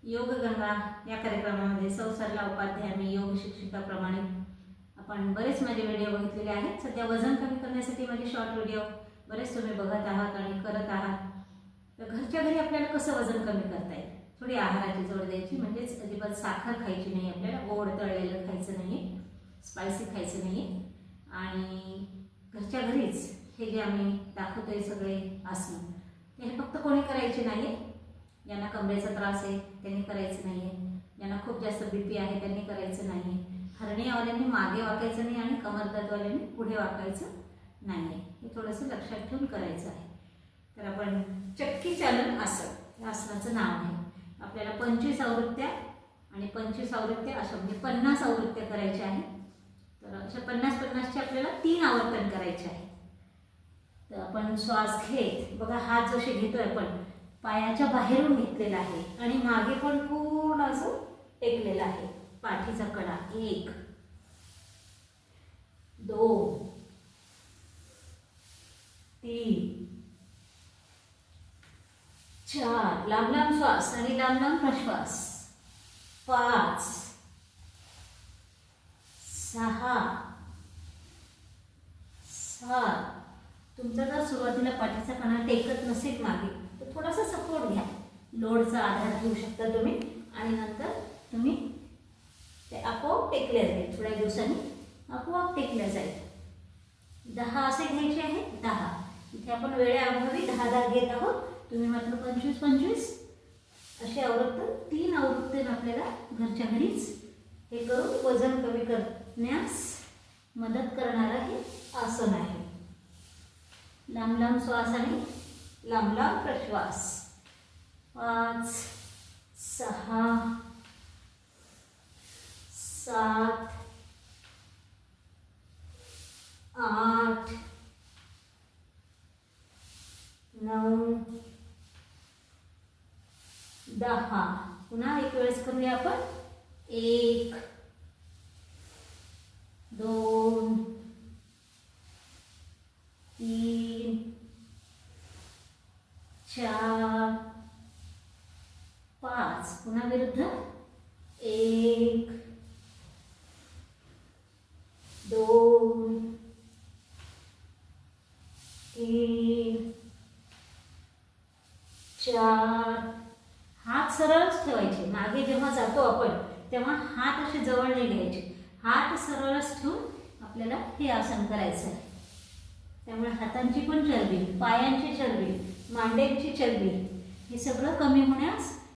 योगगंगा या कार्यक्रमामध्ये सरला उपाध्याय मी योग शिक्षिकाप्रमाणे आपण बरेच माझे व्हिडिओ बघितलेले आहेत। सध्या वजन कमी करण्यासाठी माझे शॉर्ट व्हिडिओ बरेच तुम्ही बघत आहात आणि करत आहात। तर घरच्या घरी आपल्याला कसं वजन कमी करता येईल, थोडी आहाराची जोड द्यायची, म्हणजेच अजिबात साखर खायची नाही, आपल्याला गोड तळलेलं खायचं नाही, स्पायसी खायचं नाही आणि घरच्या घरीच हे जे आम्ही दाखवतोय सगळे आसन हे फक्त कोणी करायचे नाही। ज्यांना कमरेचा त्रास आहे त्यांनी करायचं नाही, ज्यांना खूप जास्त बीपी आहे त्यांनी करायचं नाही, हरणीवाल्यांनी मागे वाकायचं नाही आणि कमरदर्दवाल्यांनी पुढे वाकायचं नाही। हे थोडंसं लक्षात ठेवून करायचं आहे। तर आपण चक्की चालन आसन या आसनाचं नाव आहे। आपल्याला 25 आवृत्त्या आणि 25 आवृत्त्या अशा म्हणजे 50 आवृत्त्या करायच्या आहेत। तर अशा 50-50चे आपल्याला 3 आवर्तन करायचे आहे। तर आपण श्वास घेत बघा, हात जसे घेतोय आपण पायाच्या बाहेरून घेतलेला आहे आणि मागे पण पूर्ण असं टेकलेला आहे, पाठीचा कडा 1 2 3 4 लांब लांब श्वास आणि लांब लांब प्रश्वास 5 6 7 तुमचा जर सुरुवातीला पाठीचा कणा टेकत नसेल मागे तर थोडासा सपोर्ट घ्या, लोडचा आधार घेऊ शकता तुम्ही आणि नंतर तुम्ही ते आपोआप टेकले जाईल, थोड्या दिवसांनी आपोआप टेकले जाईल। 10 असे घ्यायचे आहेत, 10 इथे आपण वेळेअभावी 10 घेत आहोत, तुम्ही मात्र 25-25 असे आवृत्ती 3 आवृत्ती आपल्याला घरच्या घरीच हे करून वजन कमी करण्यास मदत करणारं हे आसन आहे। लांब लांब श्वास आणि लांब लांब प्रश्वास 5 6 7 8 9 10 पुन्हा एक वेळेस करूया आपण 1 2 3 4 5 पुन्हा विरुद्ध 1 2 3 4 हात सरळच ठेवायचे, मागे जेव्हा जातो आपण तेव्हा हात असे जवळ नाही घ्यायचे, हात सरळच ठेवून आपल्याला हे आसन करायचं आहे। त्यामुळे हातांची पण चरबी, पायांची चरबी, मांड्यांची चरबी हे सगळं कमी होण्यास